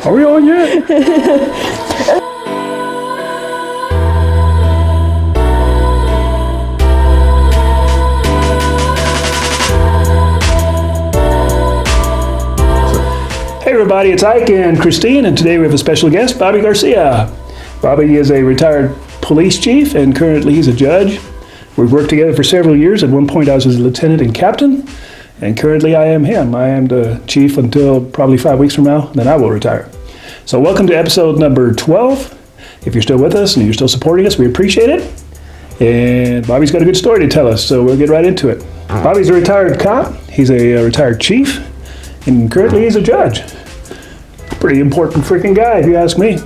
Are we on yet? Hey everybody, it's Ike and Christine, and today we have a special guest, Bobby Garcia. Bobby is a retired police chief, and currently he's a judge. We've worked together for several years. At one point I was his lieutenant and captain, and currently I am him. I am the chief until probably 5 weeks from now, then I will retire. So welcome to episode number 12. If you're still with us and you're still supporting us, we appreciate it. And Bobby's got a good story to tell us, so we'll get right into it. Bobby's a retired cop, he's a retired chief, and currently he's a judge. Pretty important freaking guy, if you ask me.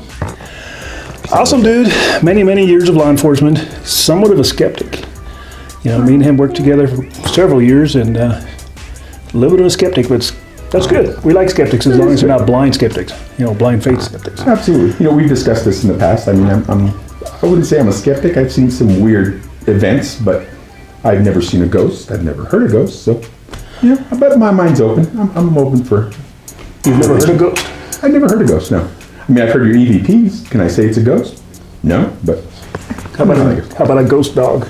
Awesome dude, many years of law enforcement, somewhat of a skeptic. You know, me and him worked together for several years, and a little bit of a skeptic, but that's good. We like skeptics as long as they're not blind skeptics, you know, blind faith skeptics. Absolutely. You know, we've discussed this in the past. I mean, I wouldn't say I'm a skeptic. I've seen some weird events, but I've never seen a ghost. I've never heard a ghost, so, yeah, but my mind's open. I'm open for... You've never heard a ghost? I've never heard a ghost, no. I mean, I've heard your EVPs. Can I say it's a ghost? No, but... How about a ghost dog?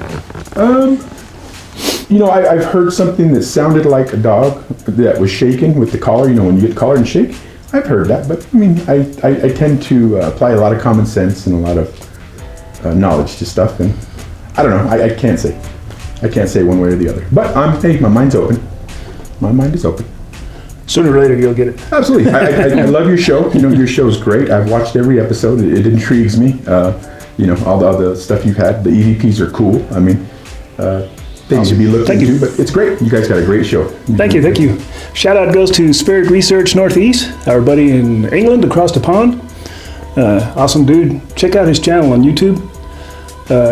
You know, I've heard something that sounded like a dog that was shaking with the collar. You know, when you get collared and shake. I've heard that, but I mean, I tend to apply a lot of common sense and a lot of knowledge to stuff, and I don't know. I can't say. I can't say one way or the other. But hey, my mind's open. My mind is open. Sooner or later, you'll get it. Absolutely. I love your show. You know, your show is great. I've watched every episode. It intrigues me. You know, all the stuff you've had. The EVPs are cool. I mean, things to be looked into, but it's great. You guys got a great show. Thank you. Shout out goes to Spirit Research Northeast, our buddy in England across the pond. Awesome dude. Check out his channel on YouTube.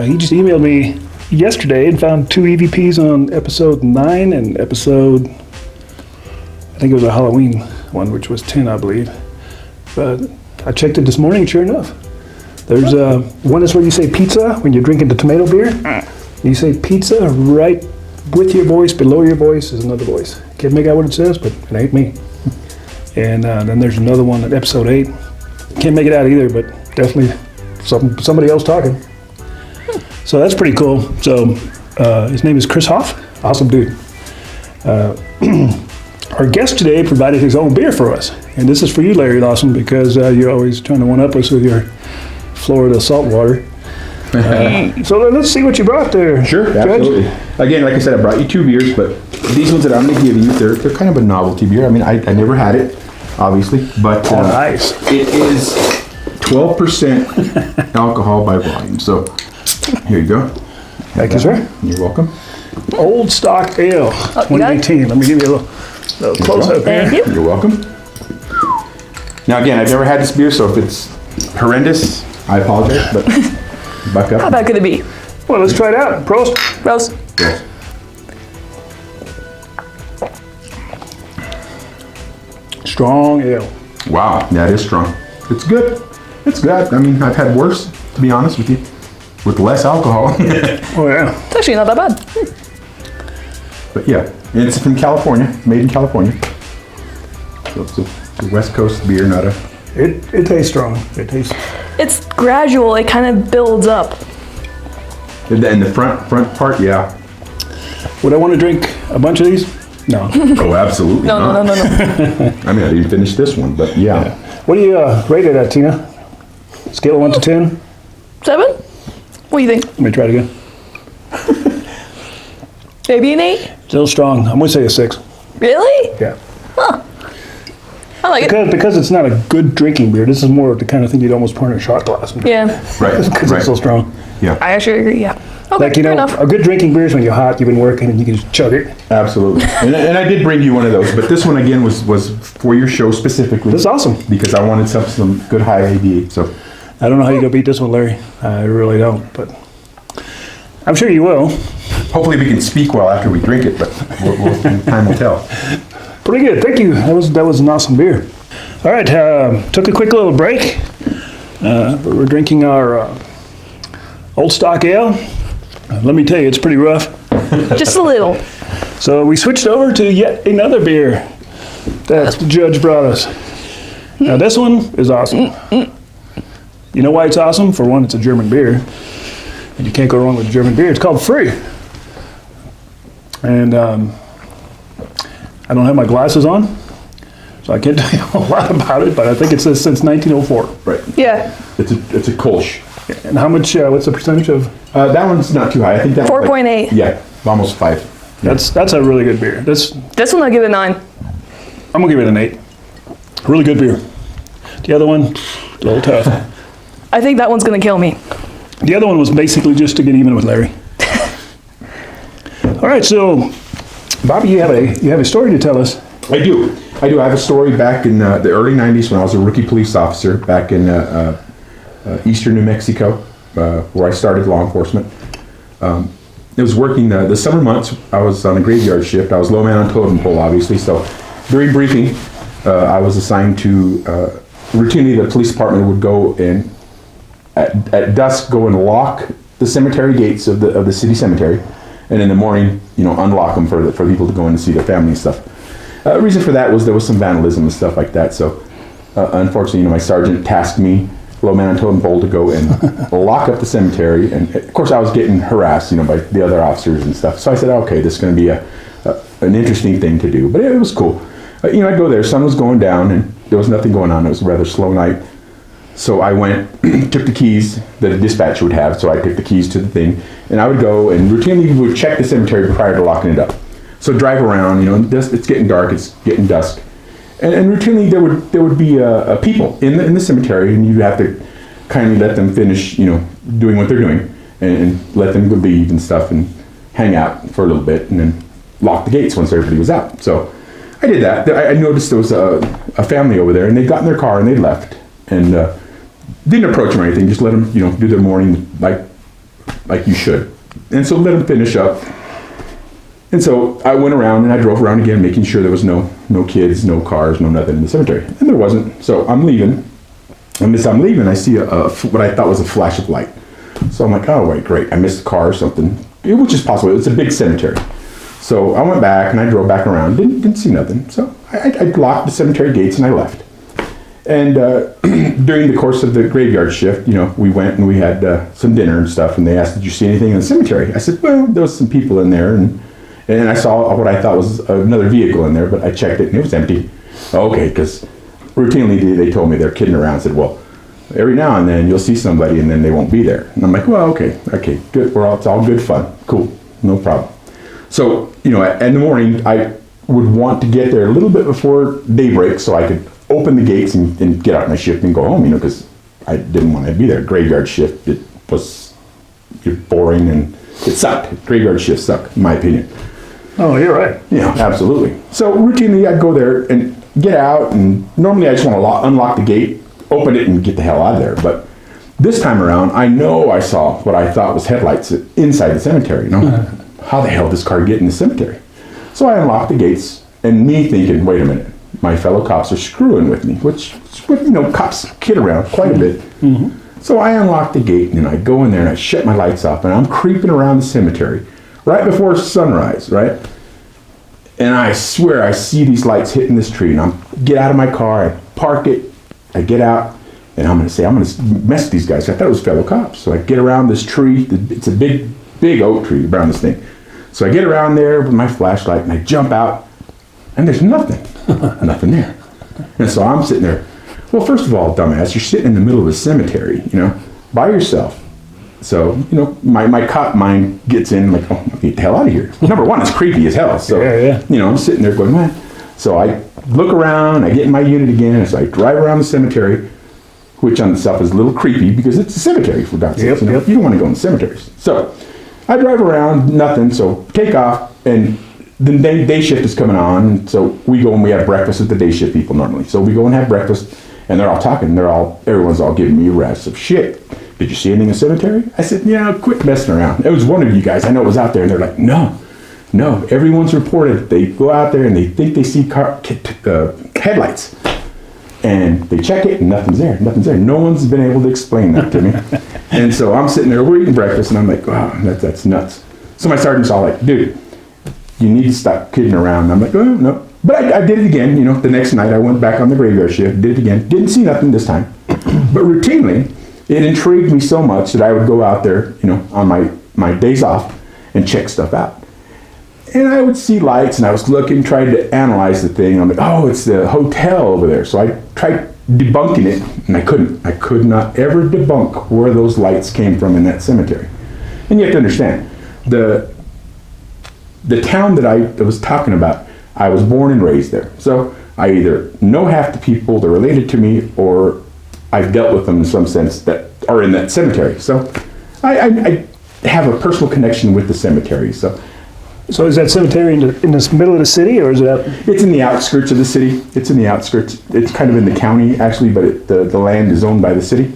He just emailed me yesterday and found 2 EVPs on episode 9 and episode... I think it was a Halloween one, which was 10, I believe. But I checked it this morning, sure enough. There's one is where you say pizza when you're drinking the tomato beer. You say pizza right with your voice, below your voice is another voice. Can't make out what it says, but it ain't me. And then there's another one at episode 8. Can't make it out either, but definitely somebody else talking. So that's pretty cool. So his name is Chris Hoff. Awesome dude. Our guest today provided his own beer for us. And this is for you, Larry Lawson, because you're always trying to one-up us with your Florida salt water. So let's see what you brought there. Sure, Judge. absolutely. Again, like I said, I brought you 2 beers, but these ones that I'm going to give you, they're kind of a novelty beer. I mean, I never had it, obviously, but nice. It is 12% alcohol by volume. So here you go. Thank you, sir. You're welcome. Old Stock Ale, 2018. Let me give you a little close-up here. Thank you. You're welcome. Now, again, I've never had this beer, so if it's horrendous, I apologize, but buck up. How bad could it be? Well, let's try it out. Prost. Rose? Yes. Strong ale. Wow, that is strong. It's good. It's good. I mean, I've had worse, to be honest with you, with less alcohol. Oh, yeah. It's actually not that bad. But yeah, it's from California, made in California. So it's a West Coast beer, not a... It tastes strong. It tastes... It's gradual. It kind of builds up. And the front part, yeah. Would I want to drink a bunch of these? No. Oh, absolutely No. I mean, I didn't finish this one, but yeah. What do you rate it at, Tina? Scale of 1 to 10? 7? What do you think? Let me try it again. Maybe an 8? Still strong. I'm going to say a 6. Really? Yeah. Huh. I like it. Because it's not a good drinking beer. This is more the kind of thing you'd almost pour in a shot glass. Yeah. Right, Because it's so strong. Yeah, I actually agree, yeah. Okay, Like, you fair know, enough. a good drinking beer is when you're hot, you've been working, and you can just chug it. absolutely. And I did bring you one of those, but this one, again, was for your show specifically. This is awesome. Because I wanted some good high ABA, so... I don't know how you're going to beat this one, Larry. I really don't, but I'm sure you will. Hopefully we can speak well after we drink it, but time will tell. Pretty good. Thank you. That was an awesome beer. All right. Took a quick little break. We're drinking our Old Stock Ale. Let me tell you, it's pretty rough. Just a little. So we switched over to yet another beer that the judge brought us. Now this one is awesome. You know why it's awesome? For one, it's a German beer. And you can't go wrong with German beer. It's called Free. And I don't have my glasses on, so I can't tell you a lot about it, but I think it says since 1904. Right. Yeah. It's a Kolsch. And how much, what's the percentage of? That one's not too high. I think that 4.8. Yeah, almost 5. That's a really good beer. This one I'll give it 9. I'm gonna give it an 8. Really good beer. The other one, a little tough. I think that one's gonna kill me. The other one was basically just to get even with Larry. All right, so Bobby, you have a story to tell us. I do. I have a story back in the early 90s when I was a rookie police officer back in eastern New Mexico, where I started law enforcement. I was working the summer months. I was on a graveyard shift. I was low man on totem pole, obviously. So during briefing, I was assigned to routinely the police department would go and at dusk go and lock the cemetery gates of the city cemetery, and in the morning, unlock them for people to go in and see their family and stuff. The reason for that was there was some vandalism and stuff like that. So unfortunately, my sergeant tasked me, low man on totem pole, to go and lock up the cemetery. And of course, I was getting harassed, by the other officers and stuff. So I said, okay, this is going to be an interesting thing to do. But it was cool. I'd go there. Sun was going down, and there was nothing going on. It was a rather slow night. So I went, took the keys that a dispatcher would have. So I took the keys to the thing, and I would go and routinely would check the cemetery prior to locking it up. So drive around, it's getting dark, it's getting dusk, and routinely there would be people in the cemetery, and you'd have to kindly let them finish, doing what they're doing, and let them leave and stuff, and hang out for a little bit, and then lock the gates once everybody was out. So I did that. I noticed there was a family over there, and they'd got in their car and they left, and didn't approach them or anything. Just let them, do their morning like you should, and so let them finish up. And so I went around and I drove around again, making sure there was no kids, no cars, no nothing in the cemetery. And there wasn't. So I'm leaving. And as I'm leaving, I see what I thought was a flash of light. So I'm like, oh, wait, great. I missed a car or something, which is possible. It's a big cemetery. So I went back and I drove back around. Didn't see nothing. So I locked the cemetery gates and I left. And during the course of the graveyard shift, we went and we had some dinner and stuff. And they asked, did you see anything in the cemetery? I said, well, there was some people in there. And I saw what I thought was another vehicle in there, but I checked it and it was empty. Okay, because routinely they told me they're kidding around and said, well, every now and then you'll see somebody and then they won't be there. And I'm like, well, okay, good. It's all good fun. Cool, no problem. So, in the morning, I would want to get there a little bit before daybreak so I could open the gates and get out my shift and go home, because I didn't want to be there. Graveyard shift, it was boring and it sucked. Graveyard shift sucked, in my opinion. Oh, you're right. Yeah, absolutely. So routinely I'd go there and get out, and normally I just want to unlock the gate, open it, and get the hell out of there. But this time around, I know I saw what I thought was headlights inside the cemetery. How the hell did this car get in the cemetery? So I unlocked the gates, and me thinking, wait a minute, my fellow cops are screwing with me, which cops kid around quite a bit. Mm-hmm. So I unlocked the gate, and I go in there, and I shut my lights off, and I'm creeping around the cemetery right before sunrise, right? And I swear I see these lights hitting this tree, and I get out of my car, I park it, I get out, and I'm gonna mess with these guys. I thought it was fellow cops. So I get around this tree, it's a big oak tree around this thing. So I get around there with my flashlight, and I jump out, and there's nothing, nothing there. And so I'm sitting there. Well, first of all, dumbass, you're sitting in the middle of a cemetery, by yourself. So, my cop mind gets in, like, oh, get the hell out of here. Number one, it's creepy as hell. So, yeah. I'm sitting there going, man. So I look around, I get in my unit again, and so I drive around the cemetery, which on itself is a little creepy because it's a cemetery, for God's sake. You don't want to go in cemeteries. So I drive around, nothing, so take off, and the day shift is coming on, and so we go and we have breakfast with the day shift people normally. So we go and have breakfast, and they're all talking, everyone's all giving me a rash of shit. Did you see anything in the cemetery? I said, yeah, quit messing around. It was one of you guys, I know it was out there, and they're like, no, everyone's reported. They go out there and they think they see headlights, and they check it and nothing's there. No one's been able to explain that to me. And so I'm sitting there, we're eating breakfast, and I'm like, wow, that's nuts. So my sergeant's all like, dude, you need to stop kidding around. And I'm like, oh, no, But I did it again, the next night I went back on the graveyard shift, did it again, didn't see nothing this time. But routinely, it intrigued me so much that I would go out there, on my days off and check stuff out. And I would see lights and I was looking, trying to analyze the thing. I'm like, oh, it's the hotel over there. So I tried debunking it and I couldn't. I could not ever debunk where those lights came from in that cemetery. And you have to understand, the town that I was talking about, I was born and raised there. So I either know half the people, they're related to me, or I've dealt with them in some sense that are in that cemetery. So I have a personal connection with the cemetery. So is that cemetery in the middle of the city, or is it out? it's in the outskirts of the city. It's in the outskirts. It's kind of in the county, actually, but the land is owned by the city.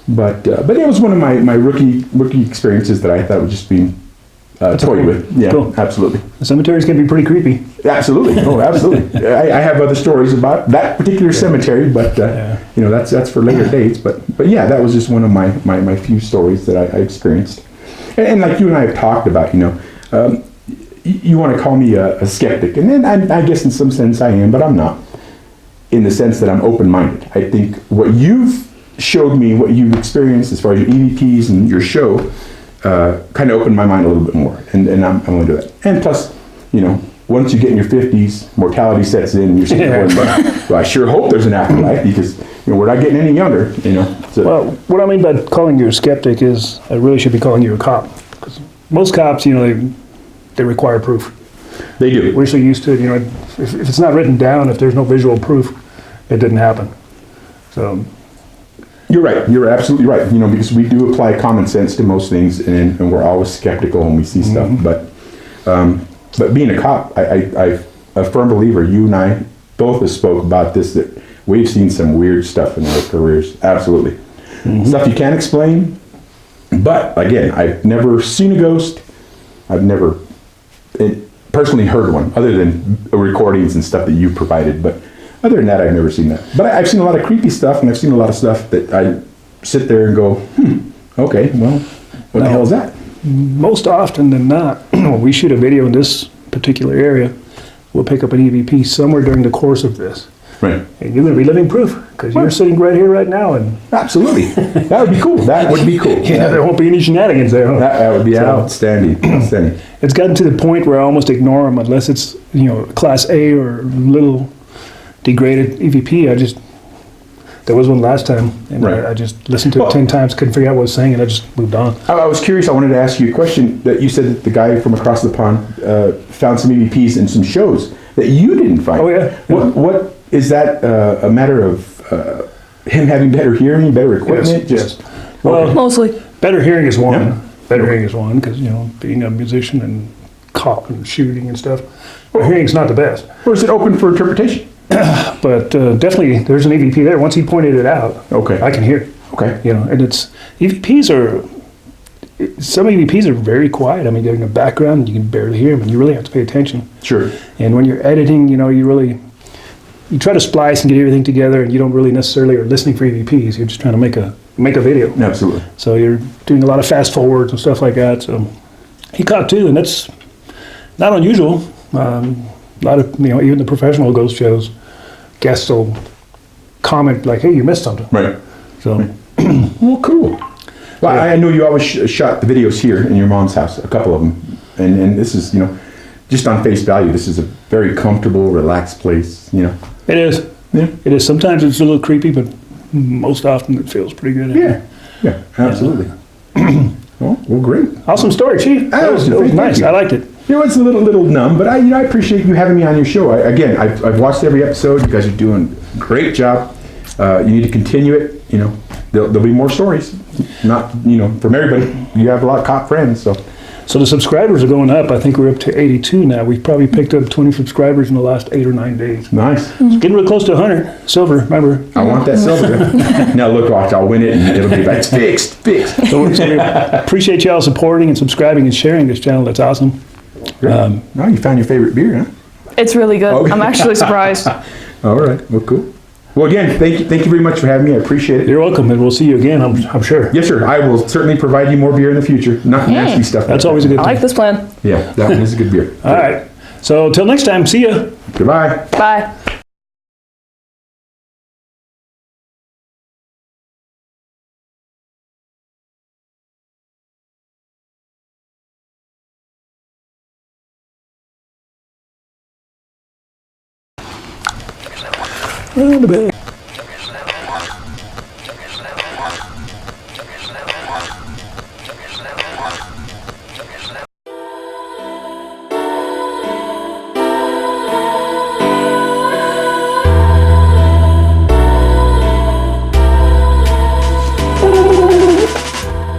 But it was one of my rookie experiences that I thought would just be toyed with. Yeah, Cool. Absolutely. The cemeteries can be pretty creepy. Absolutely. Oh, absolutely. I have other stories about that particular cemetery, but that's for later dates. But yeah, that was just one of my few stories that I experienced. And like you and I have talked about, you want to call me a skeptic, and then I guess in some sense I am, but I'm not. In the sense that I'm open-minded. I think what you've showed me, what you've experienced as far as your EVPs and your show, kind of opened my mind a little bit more, and I'm going to do that. And plus, once you get in your 50s, mortality sets in, and you're sitting there going, well, I sure hope there's an afterlife, because we're not getting any younger. So. Well, what I mean by calling you a skeptic is I really should be calling you a cop, because most cops, they require proof. They do. We're so used to it, if it's not written down, if there's no visual proof, it didn't happen. So. You're right. You're absolutely right. Because we do apply common sense to most things, and we're always skeptical when we see stuff. Mm-hmm. But being a cop, I'm a firm believer. You and I both have spoke about this, that we've seen some weird stuff in our careers. Absolutely. Mm-hmm. Stuff you can't explain. But again, I've never seen a ghost. I've never personally heard one, other than recordings and stuff that you provided. But other than that, I've never seen that. But I've seen a lot of creepy stuff, and I've seen a lot of stuff that I sit there and go, okay, well, what the hell is that? Most often than not, when we shoot a video in this particular area, we'll pick up an EVP somewhere during the course of this. Right. And you're going to be living proof, because you're sitting right here right now. And absolutely. That would be cool. That would be cool. Yeah, there won't be any shenanigans there. Huh? That would be outstanding. Outstanding. It's gotten to the point where I almost ignore them unless it's, class A or little degraded EVP. There was one last time, and right. I just listened to it 10 times, couldn't figure out what it was saying, and I just moved on. I was curious. I wanted to ask you a question. That you said that the guy from across the pond found some EVPs in some shows that you didn't find. Oh, yeah. What is that a matter of him having better hearing, better equipment? Yes. Well, Mostly. better hearing is one. Yeah. Better hearing is one, because, being a musician and cop and shooting and stuff, hearing's not the best. Or is it open for interpretation? But definitely, there's an EVP there. Once he pointed it out, okay, I can hear it. Okay. And it's, some EVPs are very quiet. I mean, they're in the background, you can barely hear them, and you really have to pay attention. Sure. And when you're editing, you try to splice and get everything together, and you don't really necessarily are listening for EVPs. You're just trying to make a video. Absolutely. So you're doing a lot of fast forwards and stuff like that. So he caught two, and that's not unusual. A lot of, even the professional ghost shows, guests will comment like, hey, you missed something. Right. So. Well, cool. Well, I know you always shot the videos here in your mom's house, a couple of them. And this is, just on face value, this is a very comfortable, relaxed place, It is. Yeah. It is. Sometimes it's a little creepy, but most often it feels pretty good. Yeah, absolutely. Well, great. Awesome story, Chief. That was nice. I liked it. It's a little numb, but I appreciate you having me on your show. I've watched every episode. You guys are doing a great job. You need to continue it. There'll be more stories. Not, from everybody. You have a lot of cop friends, so. So the subscribers are going up. I think we're up to 82 now. We've probably picked up 20 subscribers in the last 8 or 9 days. Nice. It's getting real close to 100. Silver, remember? I want that silver. Now look, watch, I'll win it, and it'll be like, fixed. So we appreciate y'all supporting and subscribing and sharing this channel. That's awesome. Now you found your favorite beer, huh? It's really good. Okay. I'm actually surprised. All right. Well, cool. Well, again, thank you very much for having me. I appreciate it. You're welcome, and we'll see you again, I'm sure. Yes, sir. I will certainly provide you more beer in the future. Not nasty stuff. That's always a good I thing. like this plan. Yeah, that one is a good beer. All right. So till next time, see ya. Goodbye. Bye. Round a bit.